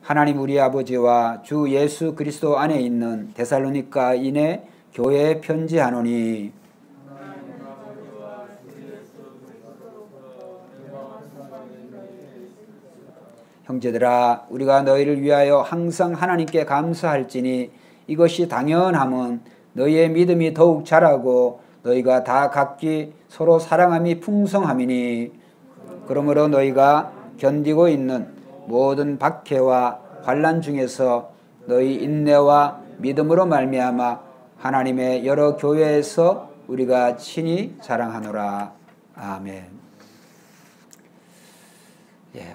하나님 우리 아버지와 주 예수 그리스도 안에 있는 데살로니가인의 교회에 편지하노니 형제들아 우리가 너희를 위하여 항상 하나님께 감사할지니 이것이 당연함은 너희의 믿음이 더욱 자라고 너희가 다 각기 서로 사랑함이 풍성함이니 그러므로 너희가 견디고 있는 모든 박해와 환난 중에서 너희 인내와 믿음으로 말미암아 하나님의 여러 교회에서 우리가 친히 자랑하노라. 아멘.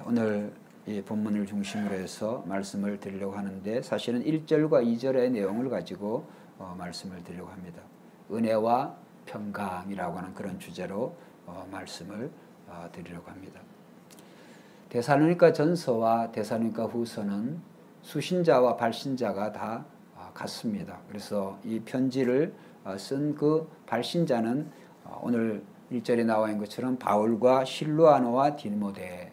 오늘 이 본문을 중심으로 해서 말씀을 드리려고 하는데 사실은 1절과 2절의 내용을 가지고 말씀을 드리려고 합니다. 은혜와 평강이라고 하는 그런 주제로 말씀을 드리려고 합니다. 데살로니가 전서와 데살로니가 후서는 수신자와 발신자가 다 같습니다. 그래서 이 편지를 쓴 그 발신자는 오늘 1절에 나와 있는 것처럼 바울과 실루아노와 디모데,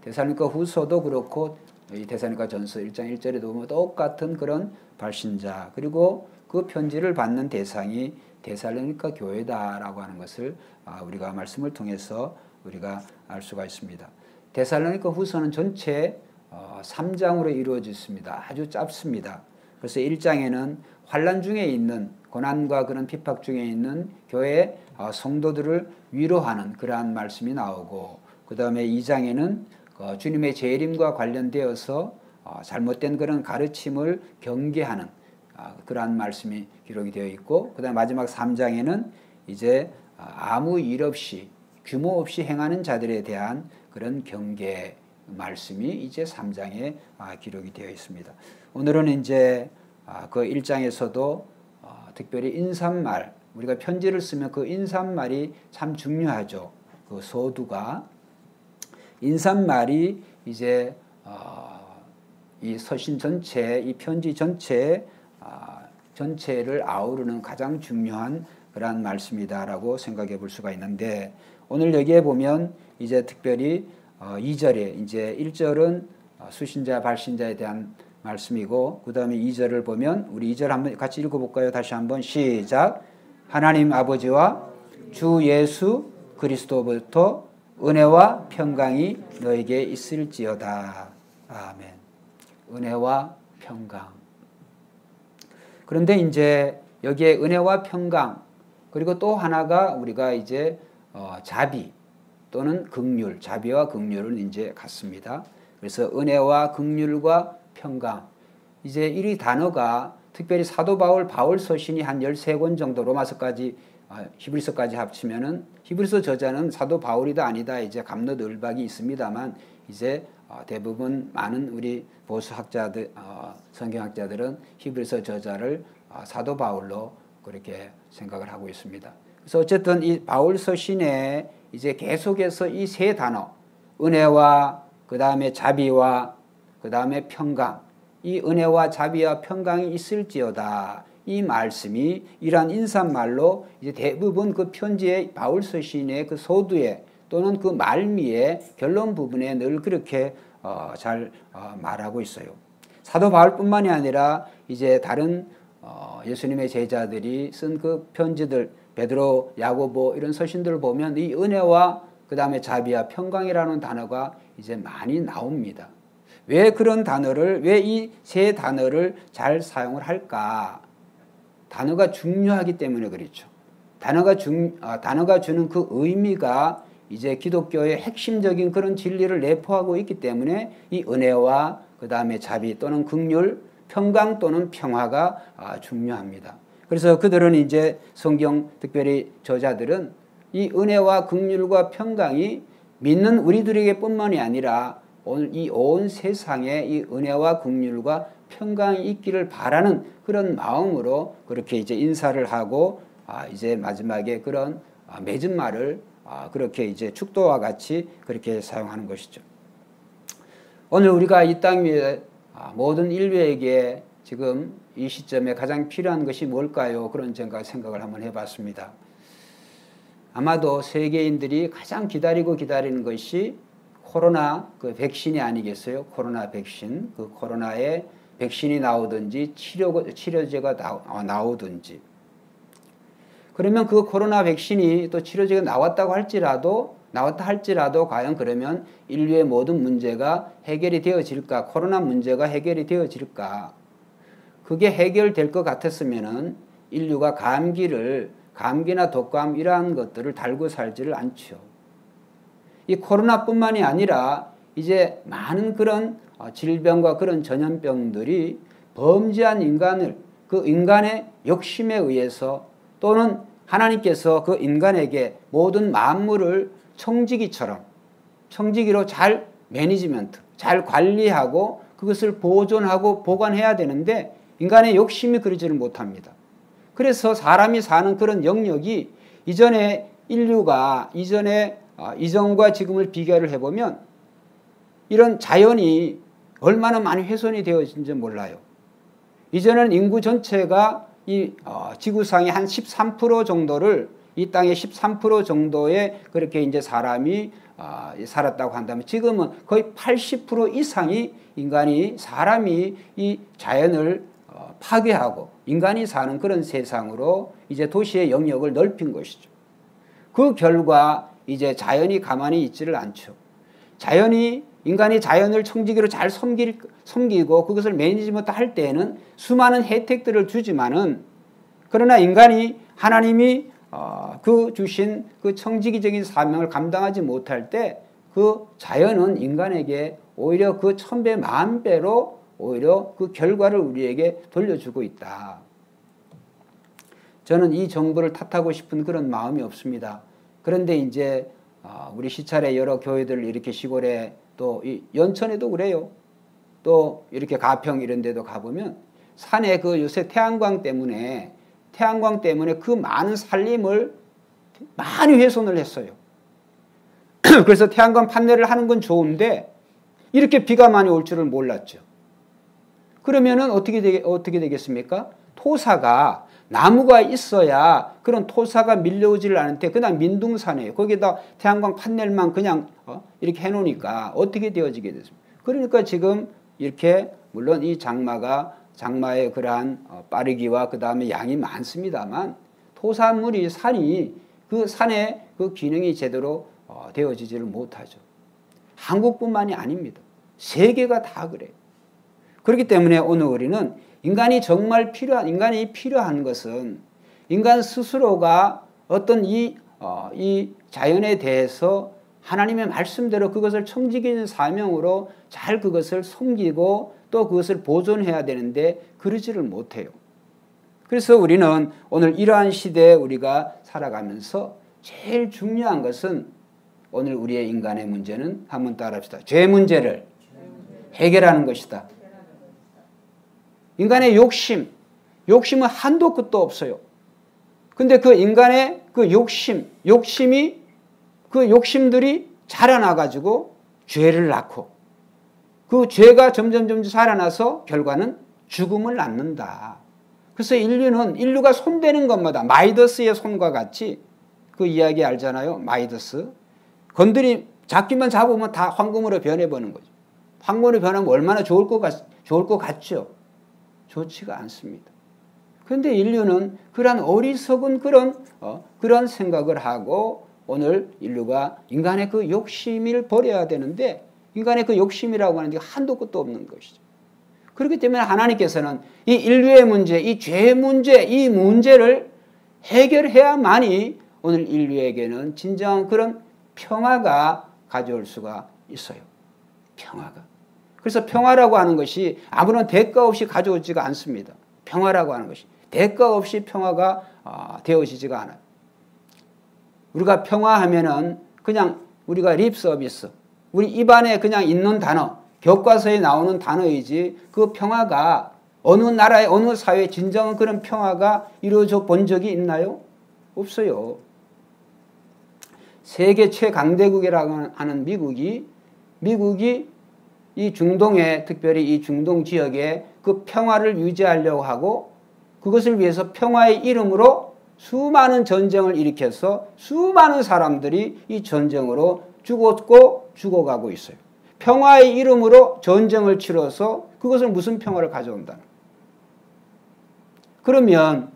데살로니가 후서도 그렇고 이 데살로니가 전서 1장 1절에도 보면 똑같은 그런 발신자, 그리고 그 편지를 받는 대상이 데살로니가 교회다라고 하는 것을 우리가 말씀을 통해서 우리가 알 수가 있습니다. 데살로니가 후서는 전체 3장으로 이루어져 있습니다. 아주 짧습니다. 그래서 1장에는 환난 중에 있는, 고난과 그런 핍박 중에 있는 교회 성도들을 위로하는 그러한 말씀이 나오고, 그 다음에 2장에는 주님의 재림과 관련되어서 잘못된 그런 가르침을 경계하는 그러한 말씀이 기록이 되어 있고, 그 다음에 마지막 3장에는 이제 아무 일 없이 규모 없이 행하는 자들에 대한 그런 경계 말씀이 이제 3장에 기록이 되어 있습니다. 오늘은 이제 그 1장에서도 특별히 인사말, 우리가 편지를 쓰면 그 인사말이 참 중요하죠. 그 소두가 인사말이 이제 이 서신 전체, 이 편지 전체를 아우르는 가장 중요한 그러한 말씀이다라고 생각해 볼 수가 있는데, 오늘 여기에 보면 이제 특별히 2절에 이제 1절은 수신자 발신자에 대한 말씀이고, 그 다음에 2절을 보면 우리 2절 한번 같이 읽어볼까요? 다시 한번 시작. 하나님 아버지와 주 예수 그리스도부터 은혜와 평강이 너에게 있을지어다. 아멘. 은혜와 평강. 그런데 이제 여기에 은혜와 평강, 그리고 또 하나가 우리가 이제 자비 또는 긍휼, 자비와 긍휼은 이제 같습니다. 그래서 은혜와 긍휼과 평강, 이제 이 단어가 특별히 사도 바울 서신이 한 13권 정도, 로마서까지 히브리서까지 합치면은 히브리서 저자는 사도 바울이다 아니다 이제 갑론을박이 있습니다만, 이제 대부분 많은 우리 보수 학자들, 성경학자들은 히브리서 저자를 사도 바울로 그렇게 생각을 하고 있습니다. 그래서 어쨌든 이 바울 서신에 이제 계속해서 이 세 단어, 은혜와 그 다음에 자비와 그 다음에 평강, 이 은혜와 자비와 평강이 있을지어다, 이 말씀이 이러한 인사말로 이제 대부분 그 편지의 바울 서신의 그 소두에 또는 그 말미에 결론 부분에 늘 그렇게 잘 말하고 있어요. 사도 바울뿐만이 아니라 이제 다른 예수님의 제자들이 쓴 그 편지들, 베드로, 야고보 이런 서신들을 보면 이 은혜와 그 다음에 자비와 평강이라는 단어가 이제 많이 나옵니다. 왜 그런 단어를, 왜 이 세 단어를 잘 사용을 할까? 단어가 중요하기 때문에 그렇죠. 단어가 주는 그 의미가 이제 기독교의 핵심적인 그런 진리를 내포하고 있기 때문에 이 은혜와 그 다음에 자비 또는 긍휼, 평강 또는 평화가 중요합니다. 그래서 그들은 이제 성경 특별히 저자들은 이 은혜와 긍휼과 평강이 믿는 우리들에게 뿐만이 아니라 오늘 이 온 세상에 이 은혜와 긍휼과 평강이 있기를 바라는 그런 마음으로 그렇게 이제 인사를 하고 이제 마지막에 그런 맺은 말을 그렇게 이제 축도와 같이 그렇게 사용하는 것이죠. 오늘 우리가 이 땅 위에 모든 인류에게 지금 이 시점에 가장 필요한 것이 뭘까요? 그런 생각을 한번 해봤습니다. 아마도 세계인들이 가장 기다리는 것이 코로나 그 백신이 아니겠어요? 코로나 백신. 그 코로나에 백신이 나오든지 치료제가 나오든지. 그러면 그 코로나 백신이 또 치료제가 나왔다 할지라도 과연 그러면 인류의 모든 문제가 해결이 되어질까? 코로나 문제가 해결이 되어질까? 그게 해결될 것 같았으면은 인류가 감기나 독감 이러한 것들을 달고 살지를 않죠. 이 코로나뿐만이 아니라 이제 많은 그런 질병과 그런 전염병들이 범죄한 그 인간의 욕심에 의해서 또는 하나님께서 그 인간에게 모든 만물을 청지기로 잘 매니지먼트, 잘 관리하고 그것을 보존하고 보관해야 되는데 인간의 욕심이 그러지를 못합니다. 그래서 사람이 사는 그런 영역이 이전과 지금을 비교를 해보면 이런 자연이 얼마나 많이 훼손이 되어진지 몰라요. 이전에는 인구 전체가 이 지구상의 한 13% 정도를 이 땅의 13% 정도의 그렇게 이제 사람이 살았다고 한다면 지금은 거의 80% 이상이 사람이 이 자연을 파괴하고 인간이 사는 그런 세상으로 이제 도시의 영역을 넓힌 것이죠. 그 결과 이제 자연이 가만히 있지를 않죠. 인간이 자연을 청지기로 잘 섬기고 그것을 매니지먼트 할 때에는 수많은 혜택들을 주지만은 그러나 하나님이 주신 그 청지기적인 사명을 감당하지 못할 때 그 자연은 인간에게 오히려 그 1000배, 10,000배로 오히려 그 결과를 우리에게 돌려주고 있다. 저는 이 정부를 탓하고 싶은 그런 마음이 없습니다. 그런데 이제 우리 시찰의 여러 교회들 이렇게 시골에 또 연천에도 그래요. 또 이렇게 가평 이런 데도 가보면 산에 그 요새 태양광 때문에 그 많은 산림을 많이 훼손을 했어요. 그래서 태양광 판넬을 하는 건 좋은데 이렇게 비가 많이 올 줄을 몰랐죠. 그러면은 어떻게 되겠습니까? 토사가 나무가 있어야 그런 토사가 밀려오지를 않는데 그냥 민둥산이에요. 거기다 태양광 판넬만 그냥 이렇게 해놓으니까 어떻게 되어지게 됐습니까? 그러니까 지금 이렇게 물론 이 장마의 그러한 빠르기와 그 다음에 양이 많습니다만 산이 그 산의 그 기능이 제대로 되어지지를 못하죠. 한국뿐만이 아닙니다. 세계가 다 그래요. 그렇기 때문에 오늘 우리는 인간이 필요한 것은 인간 스스로가 어떤 이 자연에 대해서 하나님의 말씀대로 그것을 청지기는 사명으로 잘 그것을 섬기고 또 그것을 보존해야 되는데 그러지를 못해요. 그래서 우리는 오늘 이러한 시대에 우리가 살아가면서 제일 중요한 것은 오늘 우리의 인간의 문제는 한번 따라합시다. 죄 문제를 해결하는 것이다. 인간의 욕심은 한도 끝도 없어요. 근데 그 인간의 그 욕심들이 자라나가지고 죄를 낳고 그 죄가 점점 자라나서 결과는 죽음을 낳는다. 그래서 인류가 손대는 것마다 마이더스의 손과 같이 그 이야기 알잖아요. 마이더스. 잡기만 잡으면 다 황금으로 변해버리는 거죠. 황금으로 변하면 얼마나 좋을 것 같죠? 좋지가 않습니다. 그런데 인류는 그러한 어리석은 그런 생각을 하고 오늘 인간의 그 욕심을 버려야 되는데 인간의 그 욕심이라고 하는 게 한도 끝도 없는 것이죠. 그렇기 때문에 하나님께서는 이 인류의 문제, 이 죄의 문제, 이 문제를 해결해야만이 오늘 인류에게는 진정한 그런 평화가 가져올 수가 있어요. 평화가. 그래서 평화라고 하는 것이 아무런 대가 없이 가져오지가 않습니다. 평화라고 하는 것이 대가 없이 평화가 되어지지가 않아요. 우리가 평화하면은 그냥 우리가 립 서비스, 우리 입안에 그냥 있는 단어, 교과서에 나오는 단어이지 그 평화가 어느 나라의 어느 사회에 진정한 그런 평화가 이루어져 본 적이 있나요? 없어요. 세계 최강대국이라고 하는 미국이 이 중동에 특별히 이 중동 지역에 그 평화를 유지하려고 하고 그것을 위해서 평화의 이름으로 수많은 전쟁을 일으켜서 수많은 사람들이 이 전쟁으로 죽었고 죽어가고 있어요. 평화의 이름으로 전쟁을 치러서 그것을 무슨 평화를 가져온다는. 그러면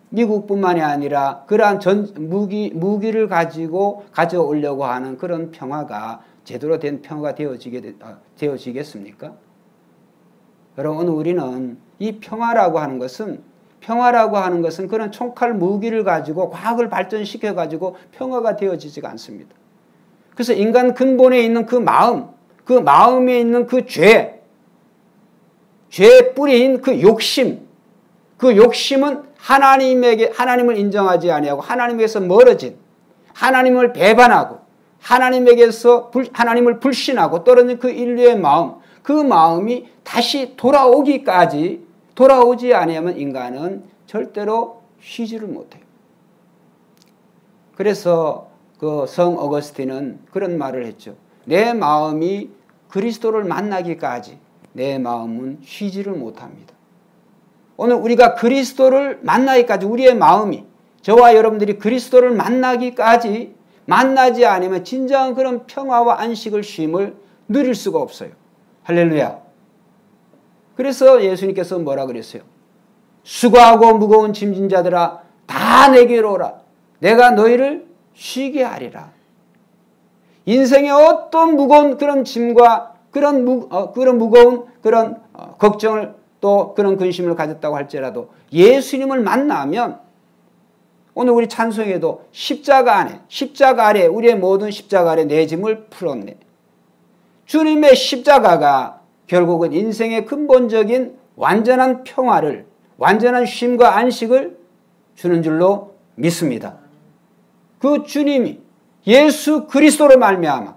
미국뿐만이 아니라 그러한 무기를 가지고 가져오려고 하는 그런 평화가 제대로 된 평화가 되어지겠습니까? 여러분, 우리는 이 평화라고 하는 것은 그런 총칼 무기를 가지고 과학을 발전시켜 가지고 평화가 되어지지가 않습니다. 그래서 인간 근본에 있는 그 마음에 있는 그 죄의 뿌리인 그 욕심은 하나님을 인정하지 아니하고 하나님에게서 멀어진, 하나님을 배반하고 하나님을 불신하고 떨어진 그 인류의 마음, 그 마음이 다시 돌아오지 아니하면 인간은 절대로 쉬지를 못해요. 그래서 그 성 어거스틴은 그런 말을 했죠. 내 마음이 그리스도를 만나기까지 내 마음은 쉬지를 못합니다. 오늘 우리가 그리스도를 만나기까지 우리의 마음이, 저와 여러분들이 그리스도를 만나기까지 만나지 않으면 진정한 그런 평화와 안식을 쉼을 누릴 수가 없어요. 할렐루야. 그래서 예수님께서 뭐라 그랬어요? 수고하고 무거운 짐진 자들아 다 내게로 오라. 내가 너희를 쉬게 하리라. 인생의 어떤 무거운 그런 짐과 그런 무거운 그런 걱정을 또 그런 근심을 가졌다고 할지라도 예수님을 만나면, 오늘 우리 찬송에도 십자가 아래 우리의 모든 십자가 아래 내 짐을 풀었네. 주님의 십자가가 결국은 인생의 근본적인 완전한 평화를, 완전한 쉼과 안식을 주는 줄로 믿습니다. 그 주님이 예수 그리스도로 말미암아,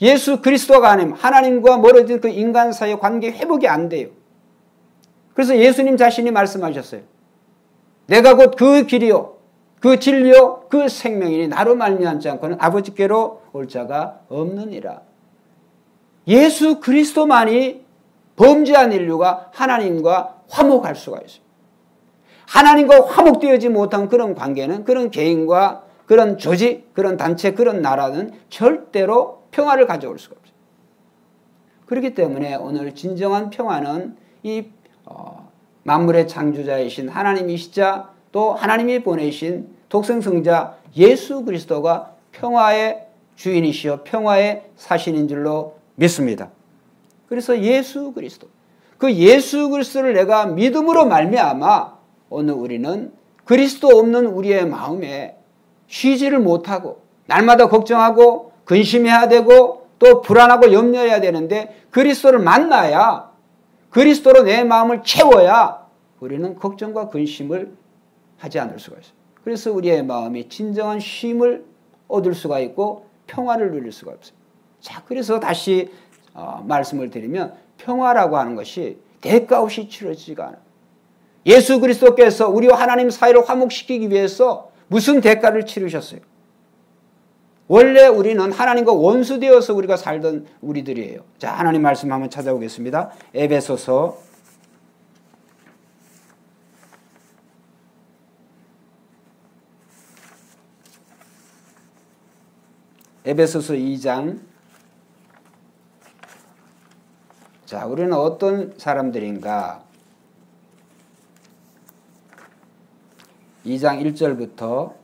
예수 그리스도가 아니면 하나님과 멀어진 그 인간 사이의 관계 회복이 안 돼요. 그래서 예수님 자신이 말씀하셨어요. 내가 곧 그 길이요, 그 진리요, 그 생명이니 나로 말미암지 않고는 아버지께로 올 자가 없느니라. 예수 그리스도만이 범죄한 인류가 하나님과 화목할 수가 있어요. 하나님과 화목되어지 못한 그런 관계는, 그런 개인과 그런 조직, 그런 단체, 그런 나라는 절대로 평화를 가져올 수가 없어요. 그렇기 때문에 오늘 진정한 평화는 이 만물의 창조자이신 하나님이시자 또 하나님이 보내신 독생성자 예수 그리스도가 평화의 주인이시여 평화의 사신인 줄로 믿습니다. 그래서 예수 그리스도, 그 예수 그리스도를 내가 믿음으로 말미암아 오늘 우리는 그리스도 없는 우리의 마음에 쉬지를 못하고 날마다 걱정하고 근심해야 되고 또 불안하고 염려해야 되는데, 그리스도를 만나야, 그리스도로 내 마음을 채워야 우리는 걱정과 근심을 하지 않을 수가 있어요. 그래서 우리의 마음이 진정한 쉼을 얻을 수가 있고 평화를 누릴 수가 없어요. 자, 그래서 다시 말씀을 드리면 평화라고 하는 것이 대가 없이 치러지지가 않아요. 예수 그리스도께서 우리와 하나님 사이를 화목시키기 위해서 무슨 대가를 치르셨어요? 원래 우리는 하나님과 원수되어서 우리가 살던 우리들이에요. 자, 하나님 말씀 한번 찾아보겠습니다. 에베소서 2장. 자, 우리는 어떤 사람들인가? 2장 1절부터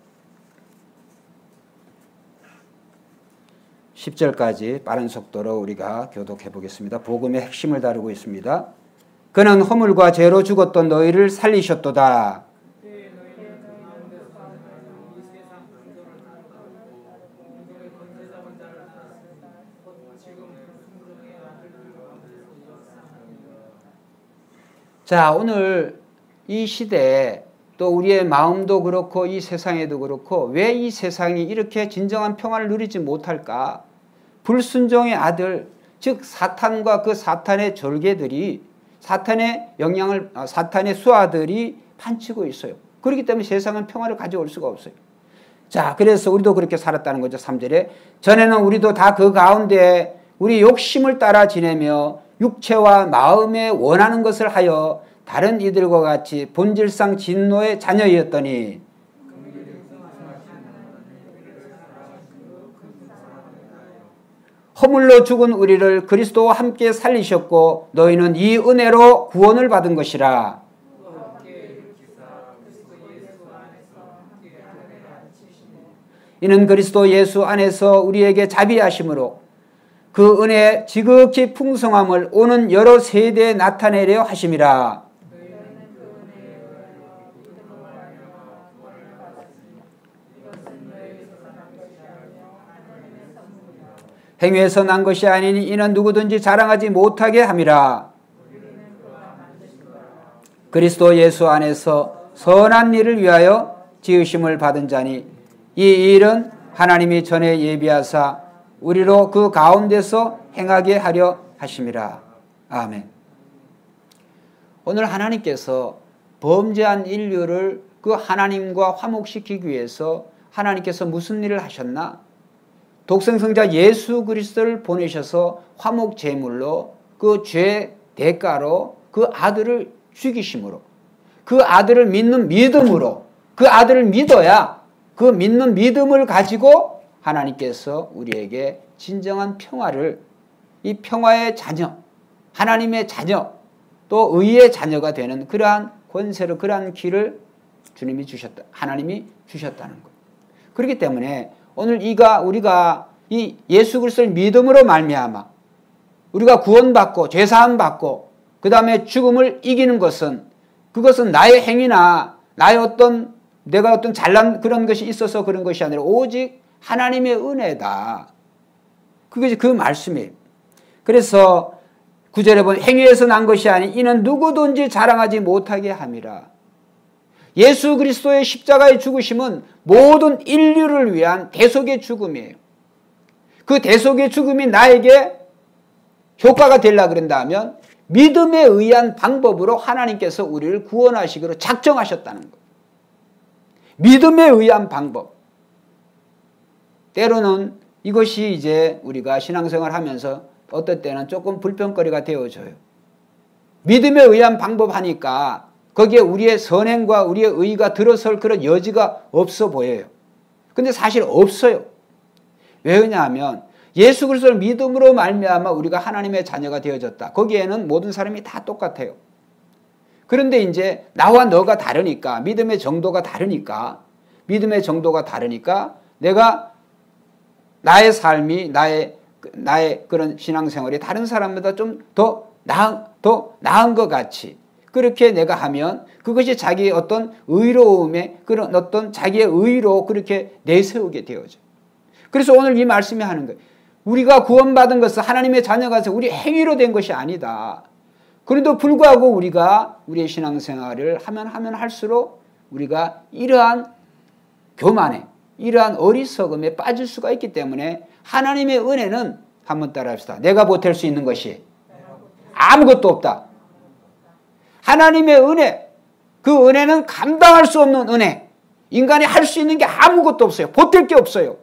10절까지 빠른 속도로 우리가 교독해 보겠습니다. 복음의 핵심을 다루고 있습니다. 그는 허물과 죄로 죽었던 너희를 살리셨도다. 자, 오늘 이 시대에 또 우리의 마음도 그렇고 이 세상에도 그렇고 왜 이 세상이 이렇게 진정한 평화를 누리지 못할까? 불순종의 아들, 즉 사탄과 그 사탄의 졸개들이, 사탄의 수하들이 판치고 있어요. 그렇기 때문에 세상은 평화를 가져올 수가 없어요. 자, 그래서 우리도 그렇게 살았다는 거죠. 3절에 전에는 우리도 다 그 가운데 우리 욕심을 따라 지내며 육체와 마음에 원하는 것을 하여 다른 이들과 같이 본질상 진노의 자녀이었더니 허물로 죽은 우리를 그리스도와 함께 살리셨고 너희는 이 은혜로 구원을 받은 것이라. 이는 그리스도 예수 안에서 우리에게 자비하심으로 그 은혜의 지극히 풍성함을 오는 여러 세대에 나타내려 하심이라. 행위에서 난 것이 아니니 이는 누구든지 자랑하지 못하게 함이라. 그리스도 예수 안에서 선한 일을 위하여 지으심을 받은 자니 이 일은 하나님이 전에 예비하사 우리로 그 가운데서 행하게 하려 하심이라. 아멘. 오늘 하나님께서 범죄한 인류를 그 하나님과 화목시키기 위해서 하나님께서 무슨 일을 하셨나? 독생성자 예수 그리스도를 보내셔서 화목 제물로 그 죄 대가로 그 아들을 죽이심으로, 그 아들을 믿는 믿음으로, 그 아들을 믿어야 그 믿는 믿음을 가지고 하나님께서 우리에게 진정한 평화를, 이 평화의 자녀, 하나님의 자녀, 또 의의 자녀가 되는 그러한 권세를, 그러한 길을 주님이 주셨다, 하나님이 주셨다는 거예요. 그렇기 때문에 오늘 우리가 이 예수 그리스도를 믿음으로 말미암아 우리가 구원받고 죄사함 받고 그 다음에 죽음을 이기는 것은, 그것은 나의 행위나 내가 어떤 잘난 그런 것이 있어서 그런 것이 아니라 오직 하나님의 은혜다. 그것이 그 말씀이에요. 그래서 9절에 보면 행위에서 난 것이 아니 이는 누구든지 자랑하지 못하게 함이라. 예수 그리스도의 십자가의 죽으심은 모든 인류를 위한 대속의 죽음이에요. 그 대속의 죽음이 나에게 효과가 되려고 그런다면 믿음에 의한 방법으로 하나님께서 우리를 구원하시기로 작정하셨다는 거예요. 믿음에 의한 방법. 때로는 이것이 이제 우리가 신앙생활 하면서 어떨 때는 조금 불평거리가 되어져요. 믿음에 의한 방법 하니까 거기에 우리의 선행과 우리의 의가 들어설 그런 여지가 없어 보여요. 근데 사실 없어요. 왜냐하면 예수 그리스도를 믿음으로 말미암아 우리가 하나님의 자녀가 되어졌다. 거기에는 모든 사람이 다 똑같아요. 그런데 이제 나와 너가 다르니까, 믿음의 정도가 다르니까 내가 나의 삶이, 나의 그런 신앙생활이 다른 사람보다 좀 더 나은 것 같이 그렇게 내가 하면 그것이 자기의 어떤 의로움에, 그런 어떤 자기의 의로 그렇게 내세우게 되어져. 그래서 오늘 이 말씀이 하는 거예요. 우리가 구원받은 것은 하나님의 자녀가 돼서 우리 행위로 된 것이 아니다. 그런데도 불구하고 우리가 우리의 신앙생활을 하면 할수록 우리가 이러한 교만에, 이러한 어리석음에 빠질 수가 있기 때문에 하나님의 은혜는, 한번 따라합시다. 내가 보탤 수 있는 것이 아무것도 없다. 하나님의 은혜, 그 은혜는 감당할 수 없는 은혜. 인간이 할 수 있는 게 아무것도 없어요. 보탤 게 없어요.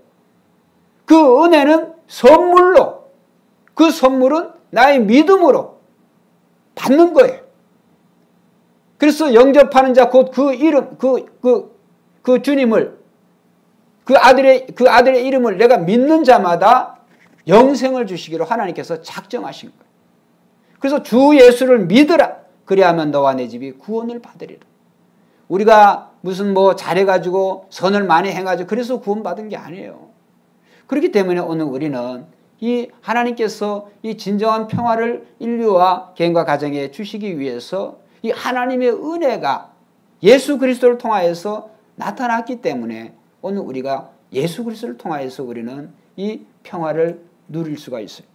그 은혜는 선물로, 그 선물은 나의 믿음으로 받는 거예요. 그래서 영접하는 자, 곧 그 이름, 그 주님을, 그 아들의 이름을 내가 믿는 자마다 영생을 주시기로 하나님께서 작정하신 거예요. 그래서 주 예수를 믿으라. 그리하면 너와 내 집이 구원을 받으리라. 우리가 무슨 잘해가지고 선을 많이 해가지고 그래서 구원받은 게 아니에요. 그렇기 때문에 오늘 우리는 이 하나님께서 이 진정한 평화를 인류와 개인과 가정에 주시기 위해서 이 하나님의 은혜가 예수 그리스도를 통하여서 나타났기 때문에 오늘 우리가 예수 그리스도를 통하여서 우리는 이 평화를 누릴 수가 있어요.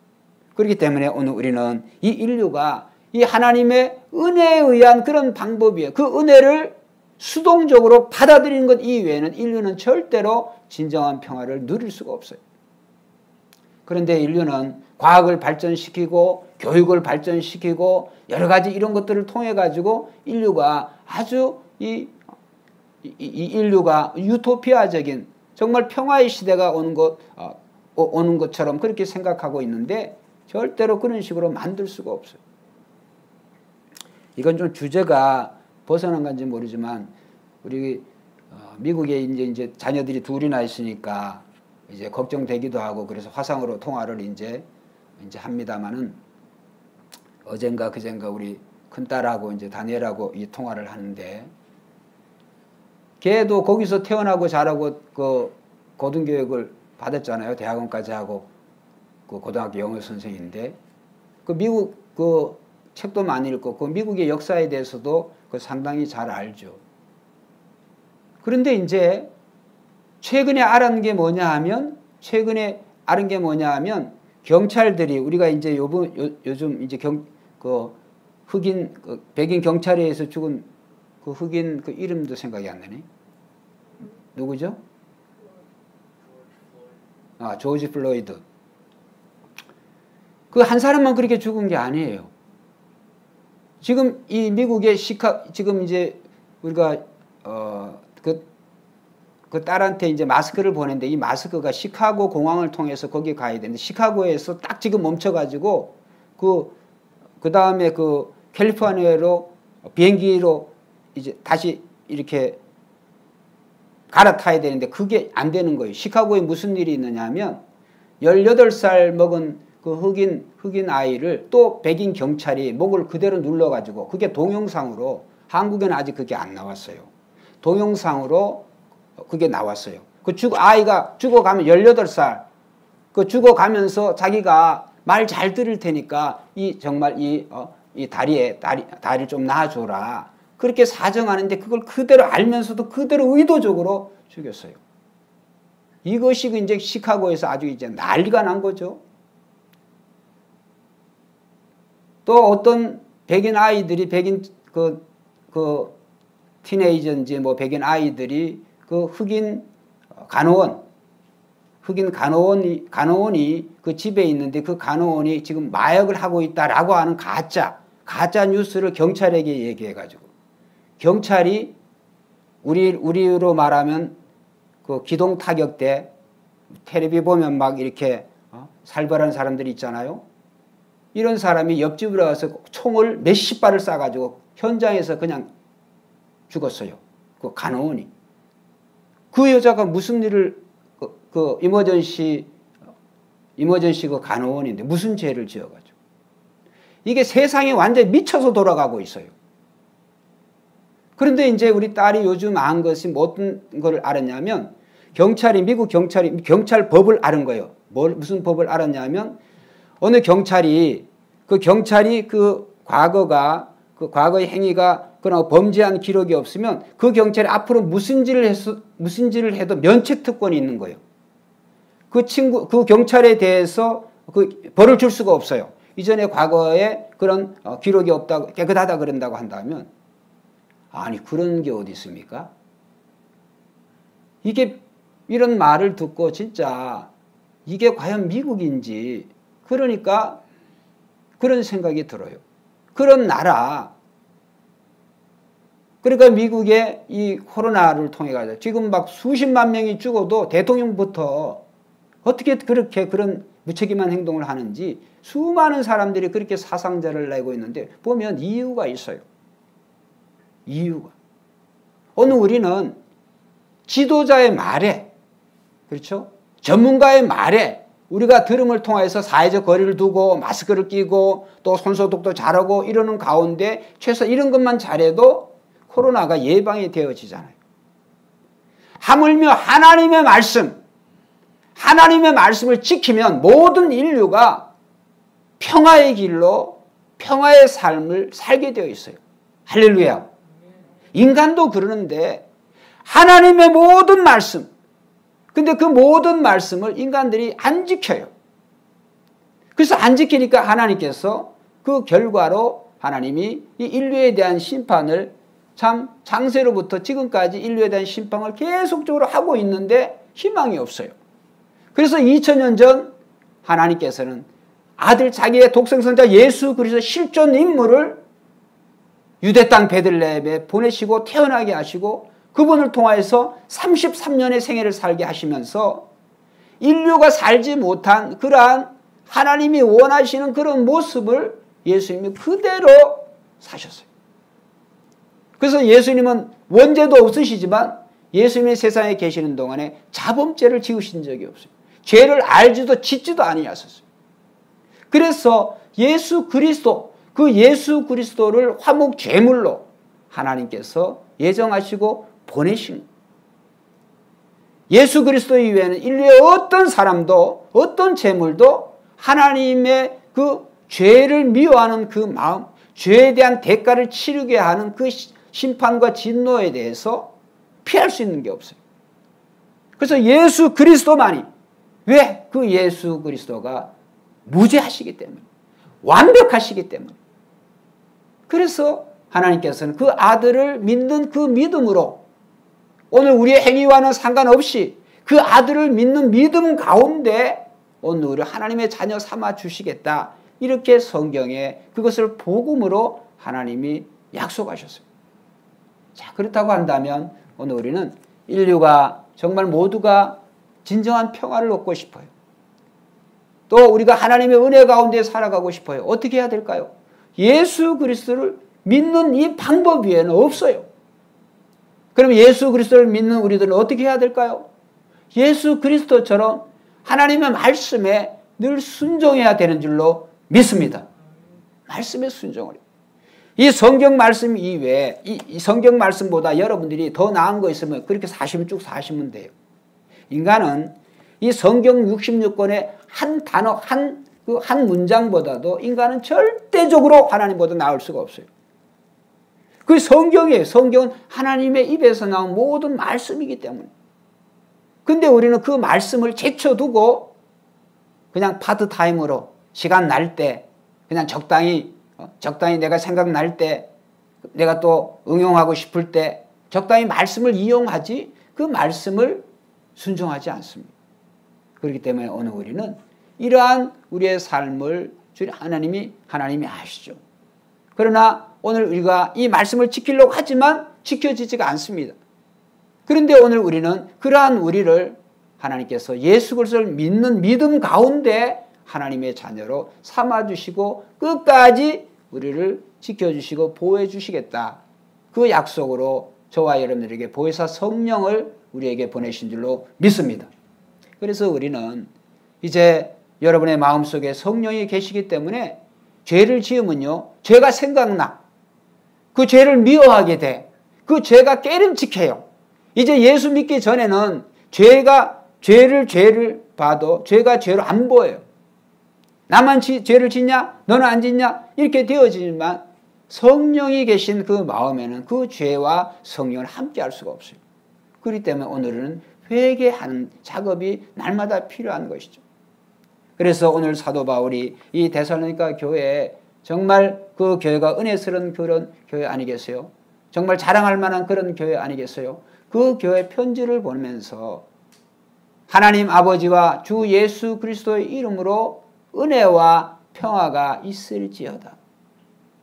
그렇기 때문에 오늘 우리는 이 인류가 이 하나님의 은혜에 의한 그런 방법이에요. 그 은혜를 수동적으로 받아들이는 것 이외에는 인류는 절대로 진정한 평화를 누릴 수가 없어요. 그런데 인류는 과학을 발전시키고 교육을 발전시키고 여러 가지 이런 것들을 통해 가지고 인류가 아주 이 인류가 유토피아적인 정말 평화의 시대가 오는 것처럼 그렇게 생각하고 있는데 절대로 그런 식으로 만들 수가 없어요. 이건 좀 주제가 벗어난 건지 모르지만 우리 미국에 이제 자녀들이 둘이나 있으니까 이제 걱정되기도 하고 그래서 화상으로 통화를 이제 합니다만은 어젠가 그젠가 우리 큰딸하고 이제 다니엘하고 이 통화를 하는데 걔도 거기서 태어나고 자라고 그 고등교육을 받았잖아요. 대학원까지 하고 그 고등학교 영어 선생인데 그 미국 그 책도 많이 읽고 그 미국의 역사에 대해서도 그 상당히 잘 알죠. 그런데 이제 최근에 알은 게 뭐냐 하면 경찰들이 우리가 이제 요즘 이제 그 흑인 백인 경찰에 의해서 죽은 그 흑인 그 이름도 생각이 안 나네. 누구죠? 조지 플로이드. 그 한 사람만 그렇게 죽은 게 아니에요. 지금 이 미국의 지금 이제 우리가 그 딸한테 이제 마스크를 보냈는데 이 마스크가 시카고 공항을 통해서 거기 가야 되는데 시카고에서 딱 지금 멈춰가지고 그 다음에 그 캘리포니아로 비행기로 이제 다시 이렇게 갈아타야 되는데 그게 안 되는 거예요. 시카고에 무슨 일이 있느냐 하면 18살 먹은 그 흑인 아이를 또 백인 경찰이 목을 그대로 눌러가지고 그게 동영상으로 한국에는 아직 그게 안 나왔어요. 동영상으로 그게 나왔어요. 아이가 죽어가면 18살 그 죽어가면서 자기가 말 잘 들을 테니까 정말 이 다리를 좀 놔줘라. 그렇게 사정하는데 그걸 그대로 알면서도 그대로 의도적으로 죽였어요. 이것이 이제 시카고에서 아주 이제 난리가 난 거죠. 또 어떤 백인 아이들이 그 티네이저인지 뭐 백인 아이들이 그 흑인 간호원이 그 집에 있는데 그 간호원이 지금 마약을 하고 있다라고 하는 가짜 뉴스를 경찰에게 얘기해가지고 경찰이 우리로 말하면 그 기동 타격대 텔레비 보면 막 이렇게 살벌한 사람들이 있잖아요. 이런 사람이 옆집으로 가서 총을 몇십 발을 쏴가지고 현장에서 그냥 죽었어요. 그 간호원이. 그 여자가 무슨 일을 그 이머전시 그 간호원인데 무슨 죄를 지어가지고 이게 세상이 완전히 미쳐서 돌아가고 있어요. 그런데 이제 우리 딸이 요즘 안 것이 어떤 걸 알았냐면 미국 경찰법을 알은 거예요. 무슨 법을 알았냐면 어느 경찰이 과거의 행위가 그러나 범죄한 기록이 없으면 그 경찰이 앞으로 무슨 짓을 해도 면책 특권이 있는 거예요. 그 경찰에 대해서 벌을 줄 수가 없어요. 이전에 과거에 그런 기록이 없다고 깨끗하다 그런다고 한다면 아니 그런 게 어디 있습니까? 이런 말을 듣고 진짜 이게 과연 미국인지 그러니까 그런 생각이 들어요. 그런 나라 그러니까 미국의 이 코로나를 통해 가지고 지금 막 수십만 명이 죽어도 대통령부터 어떻게 그렇게 그런 무책임한 행동을 하는지 수많은 사람들이 그렇게 사상자를 내고 있는데 보면 이유가 있어요. 이유가. 오늘 우리는 지도자의 말에 그렇죠? 전문가의 말에 우리가 들음을 통해서 사회적 거리를 두고 마스크를 끼고 또 손소독도 잘하고 이러는 가운데 최소 이런 것만 잘해도 코로나가 예방이 되어지잖아요. 하물며 하나님의 말씀을 지키면 모든 인류가 평화의 길로 평화의 삶을 살게 되어 있어요. 할렐루야. 인간도 그러는데 하나님의 모든 말씀 근데 그 모든 말씀을 인간들이 안 지켜요. 그래서 안 지키니까 하나님께서 그 결과로 하나님이 이 인류에 대한 심판을 참 창세로부터 지금까지 인류에 대한 심판을 계속적으로 하고 있는데 희망이 없어요. 그래서 2000년 전 하나님께서는 아들 자기의 독생성자 예수 그리스도 실존 인물을 유대 땅 베들레헴에 보내시고 태어나게 하시고 그분을 통하여서 33년의 생애를 살게 하시면서 인류가 살지 못한 그러한 하나님이 원하시는 그런 모습을 예수님이 그대로 사셨어요. 그래서 예수님은 원죄도 없으시지만 예수님이 세상에 계시는 동안에 자범죄를 지으신 적이 없어요. 죄를 알지도 짓지도 아니하셨어요. 그래서 예수 그리스도, 그 예수 그리스도를 화목 제물로 하나님께서 예정하시고 보내신 예수 그리스도 이외에는 인류의 어떤 사람도 어떤 제물도 하나님의 그 죄를 미워하는 그 마음, 죄에 대한 대가를 치르게 하는 그 심판과 진노에 대해서 피할 수 있는 게 없어요. 그래서 예수 그리스도만이, 왜? 그 예수 그리스도가 무죄하시기 때문에, 완벽하시기 때문에. 그래서 하나님께서는 그 아들을 믿는 그 믿음으로 오늘 우리의 행위와는 상관없이 그 아들을 믿는 믿음 가운데 오늘 우리를 하나님의 자녀 삼아 주시겠다. 이렇게 성경에 그것을 복음으로 하나님이 약속하셨어요. 자, 그렇다고 한다면 오늘 우리는 인류가 정말 모두가 진정한 평화를 얻고 싶어요. 또 우리가 하나님의 은혜 가운데 살아가고 싶어요. 어떻게 해야 될까요? 예수 그리스도를 믿는 이 방법 외에는 없어요. 그럼 예수 그리스도를 믿는 우리들은 어떻게 해야 될까요? 예수 그리스도처럼 하나님의 말씀에 늘 순종해야 되는 줄로 믿습니다. 말씀에 순종을 해요. 이 성경 말씀 이외에 이 성경 말씀보다 여러분들이 더 나은 거 있으면 그렇게 사시면 쭉 사시면 돼요. 인간은 이 성경 66권의 한 단어, 한 문장보다도 인간은 절대적으로 하나님보다 나을 수가 없어요. 그 성경이에요. 성경은 하나님의 입에서 나온 모든 말씀이기 때문에. 근데 우리는 그 말씀을 제쳐두고 그냥 파트타임으로 시간 날 때 그냥 적당히 내가 생각날 때 내가 또 응용하고 싶을 때 적당히 말씀을 이용하지 그 말씀을 순종하지 않습니다. 그렇기 때문에 오늘 우리는 이러한 우리의 삶을 하나님이 아시죠. 그러나 오늘 우리가 이 말씀을 지키려고 하지만 지켜지지가 않습니다. 그런데 오늘 우리는 그러한 우리를 하나님께서 예수 그리스도를 믿는 믿음 가운데 하나님의 자녀로 삼아주시고 끝까지 우리를 지켜주시고 보호해주시겠다. 그 약속으로 저와 여러분들에게 보혜사 성령을 우리에게 보내신 줄로 믿습니다. 그래서 우리는 이제 여러분의 마음속에 성령이 계시기 때문에 죄를 지으면요, 죄가 생각나. 그 죄를 미워하게 돼. 그 죄가 깨름직해요. 이제 예수 믿기 전에는 죄를 봐도 죄가 죄로 안 보여요. 나만 죄를 짓냐? 너는 안 짓냐? 이렇게 되어지지만 성령이 계신 그 마음에는 그 죄와 성령을 함께 할 수가 없어요. 그렇기 때문에 오늘은 회개하는 작업이 날마다 필요한 것이죠. 그래서 오늘 사도 바울이 이 데살로니가 교회에 정말 그 교회가 은혜스러운 그런 교회 아니겠어요? 정말 자랑할 만한 그런 교회 아니겠어요? 그 교회 편지를 보면서 하나님 아버지와 주 예수 그리스도의 이름으로 은혜와 평화가 있을지어다.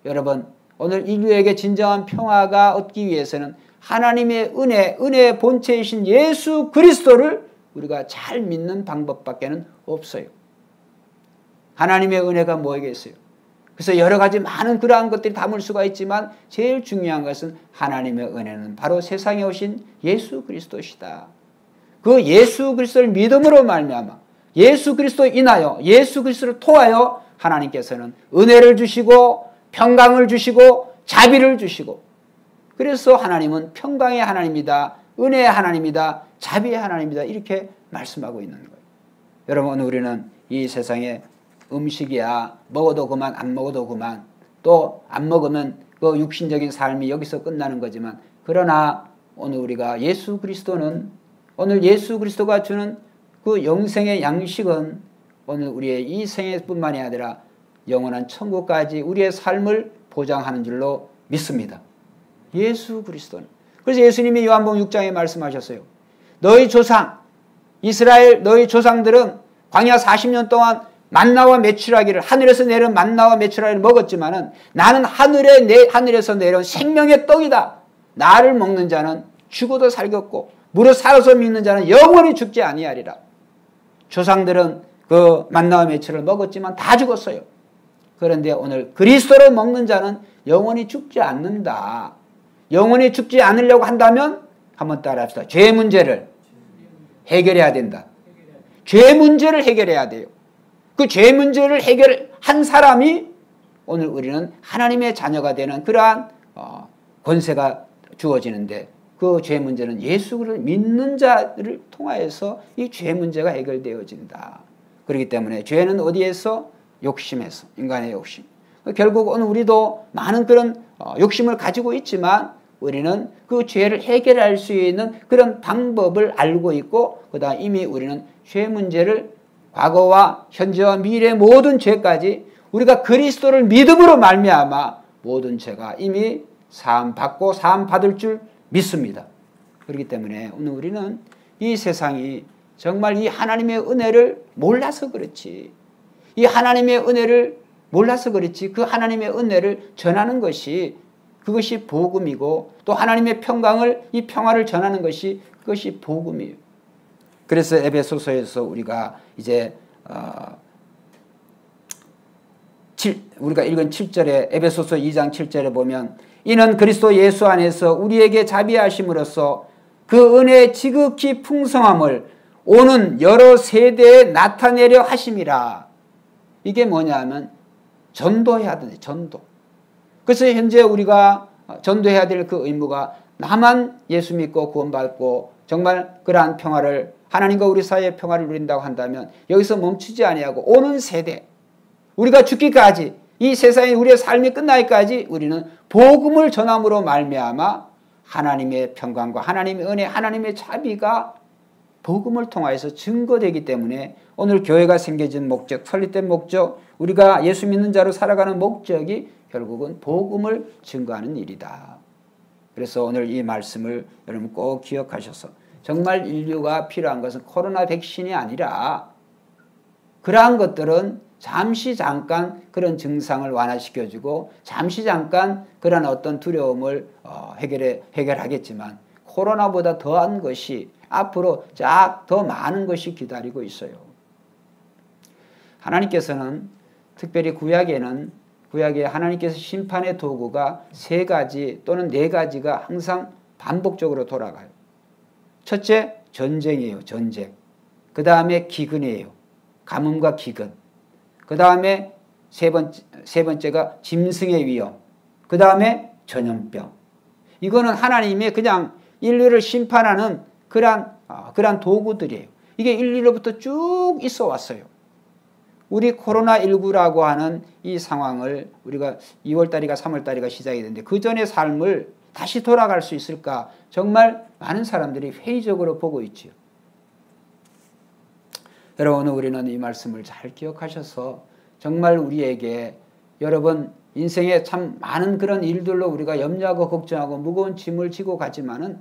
여러분, 오늘 인류에게 진정한 평화가 얻기 위해서는 하나님의 은혜의 본체이신 예수 그리스도를 우리가 잘 믿는 방법밖에는 없어요. 하나님의 은혜가 뭐겠어요? 그래서 여러 가지 많은 그러한 것들이 담을 수가 있지만 제일 중요한 것은 하나님의 은혜는 바로 세상에 오신 예수 그리스도시다. 그 예수 그리스도를 믿음으로 말미암아 예수 그리스도 인하여 예수 그리스도를 통하여 하나님께서는 은혜를 주시고 평강을 주시고 자비를 주시고, 그래서 하나님은 평강의 하나님이다, 은혜의 하나님이다, 자비의 하나님이다, 이렇게 말씀하고 있는 거예요. 여러분, 오늘 우리는 이 세상에 음식이야 먹어도 그만 안 먹어도 그만, 또 안 먹으면 그 육신적인 삶이 여기서 끝나는 거지만, 그러나 오늘 우리가 예수 그리스도는, 오늘 예수 그리스도가 주는 그 영생의 양식은 오늘 우리의 이 생애뿐만이 아니라 영원한 천국까지 우리의 삶을 보장하는 줄로 믿습니다. 예수 그리스도는. 그래서 예수님이 요한복음 6장에 말씀하셨어요. 너희 조상 이스라엘 너희 조상들은 광야 40년 동안 만나와 메추라기를, 하늘에서 내려온 만나와 메추라기를 먹었지만은 나는 하늘에서 내려온 생명의 떡이다. 나를 먹는 자는 죽어도 살겠고 무릇 살아서 믿는 자는 영원히 죽지 아니하리라. 조상들은 그 만나와 메추를 먹었지만 다 죽었어요. 그런데 오늘 그리스도를 먹는 자는 영원히 죽지 않는다. 영원히 죽지 않으려고 한다면 한번 따라합시다. 죄의 문제를 해결해야 된다. 죄 문제를 해결해야 돼요. 그 죄 문제를 해결한 사람이 오늘 우리는 하나님의 자녀가 되는 그러한 권세가 주어지는데, 그 죄 문제는 예수를 믿는 자를 통하여서 이 죄 문제가 해결되어진다. 그렇기 때문에 죄는 어디에서? 욕심에서, 인간의 욕심. 결국 오늘 우리도 많은 그런 욕심을 가지고 있지만 우리는 그 죄를 해결할 수 있는 그런 방법을 알고 있고, 그다음 이미 우리는 죄 문제를 과거와 현재와 미래의 모든 죄까지 우리가 그리스도를 믿음으로 말미암아 모든 죄가 이미 사함 받고 사함 받을 줄 믿습니다. 그렇기 때문에 오늘 우리는 이 세상이 정말 이 하나님의 은혜를 몰라서 그렇지, 이 하나님의 은혜를 몰라서 그렇지, 그 하나님의 은혜를 전하는 것이 그것이 복음이고, 또 하나님의 평강을, 이 평화를 전하는 것이 그것이 복음이에요. 그래서 에베소서에서 우리가 이제 우리가 읽은 7절에, 에베소서 2장 7절에 보면, 이는 그리스도 예수 안에서 우리에게 자비하심으로써 그 은혜의 지극히 풍성함을 오는 여러 세대에 나타내려 하심이라. 이게 뭐냐면 전도해야 되는데, 전도. 그래서 현재 우리가 전도해야 될 그 의무가, 나만 예수 믿고 구원받고 정말 그러한 평화를, 하나님과 우리 사이의 평화를 누린다고 한다면 여기서 멈추지 아니하고 오는 세대, 우리가 죽기까지, 이 세상에 우리의 삶이 끝나기까지 우리는 복음을 전함으로 말미암아 하나님의 평강과 하나님의 은혜, 하나님의 자비가 복음을 통하여서 증거되기 때문에 오늘 교회가 생겨진 목적, 설립된 목적, 우리가 예수 믿는 자로 살아가는 목적이 결국은 복음을 증거하는 일이다. 그래서 오늘 이 말씀을 여러분 꼭 기억하셔서, 정말 인류가 필요한 것은 코로나 백신이 아니라 그러한 것들은 잠시 잠깐 그런 증상을 완화시켜주고 잠시 잠깐 그런 어떤 두려움을 해결하겠지만, 코로나보다 더한 것이 앞으로 더 많은 것이 기다리고 있어요. 하나님께서는 특별히 구약에 하나님께서 심판의 도구가 3가지 또는 4가지가 항상 반복적으로 돌아가요. 첫째, 전쟁이에요. 전쟁. 그 다음에 기근이에요. 가뭄과 기근. 그 다음에 세 번째가 짐승의 위험. 그 다음에 전염병. 이거는 하나님의 그냥 인류를 심판하는 그러한 도구들이에요. 이게 인류로부터 쭉 있어 왔어요. 우리 코로나19라고 하는 이 상황을 우리가 2월달이가 3월달이가 시작이 됐는데, 그 전의 삶을 다시 돌아갈 수 있을까? 정말 많은 사람들이 회의적으로 보고 있지요. 여러분, 우리는 이 말씀을 잘 기억하셔서 정말 우리에게, 여러분 인생에 참 많은 그런 일들로 우리가 염려하고 걱정하고 무거운 짐을 지고 가지만은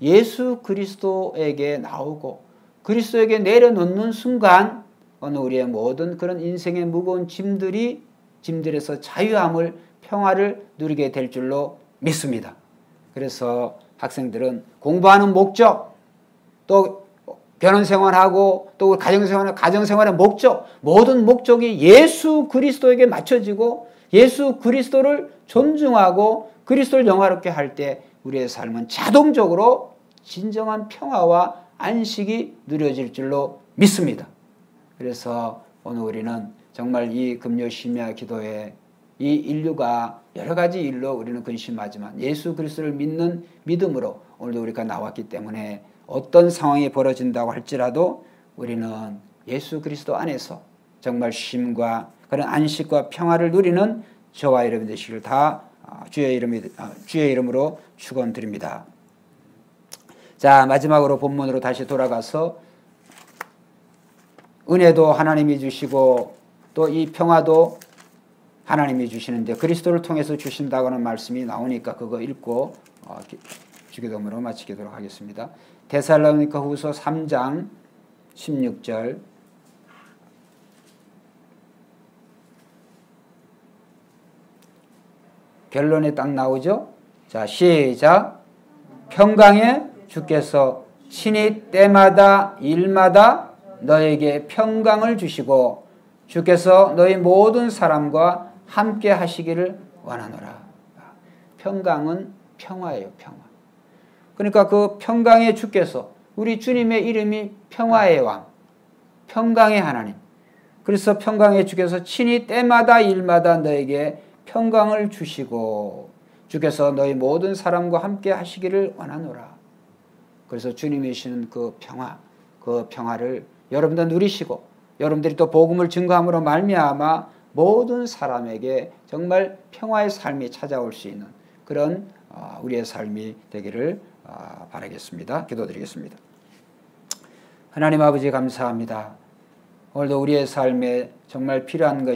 예수 그리스도에게 나오고 그리스도에게 내려놓는 순간 어느 우리의 모든 그런 인생의 무거운 짐들에서 자유함을, 평화를 누리게 될 줄로 믿습니다. 그래서 학생들은 공부하는 목적, 또 결혼생활하고 또 가정생활의 목적, 모든 목적이 예수 그리스도에게 맞춰지고 예수 그리스도를 존중하고 그리스도를 영화롭게 할 때 우리의 삶은 자동적으로 진정한 평화와 안식이 누려질 줄로 믿습니다. 그래서 오늘 우리는 정말 이 금요 심야 기도에 이 인류가 여러 가지 일로 우리는 근심하지만 예수 그리스도를 믿는 믿음으로 오늘도 우리가 나왔기 때문에 어떤 상황이 벌어진다고 할지라도 우리는 예수 그리스도 안에서 정말 쉼과 그런 안식과 평화를 누리는 저와 여러분 되시기를 다 주의 이름으로 축원드립니다. 자, 마지막으로 본문으로 다시 돌아가서 은혜도 하나님이 주시고 또 이 평화도 하나님이 주시는데 그리스도를 통해서 주신다고 하는 말씀이 나오니까 그거 읽고 주기도문으로 마치도록 하겠습니다. 데살로니가 후서 3장 16절 결론에 딱 나오죠. 자, 시작. 평강의 주께서 친히 때마다 일마다 너에게 평강을 주시고 주께서 너희 모든 사람과 함께 하시기를 원하노라. 평강은 평화예요. 평화. 그러니까 그 평강의 주께서, 우리 주님의 이름이 평화의 왕, 평강의 하나님. 그래서 평강의 주께서 친히 때마다 일마다 너에게 평강을 주시고 주께서 너희 모든 사람과 함께 하시기를 원하노라. 그래서 주님이 주시는 그 평화를 여러분도 누리시고 여러분들이 또 복음을 증거함으로 말미암아 모든 사람에게 정말 평화의 삶이 찾아올 수 있는 그런 우리의 삶이 되기를 바라겠습니다. 기도드리겠습니다. 하나님 아버지 감사합니다. 오늘도 우리의 삶에 정말 필요한 것이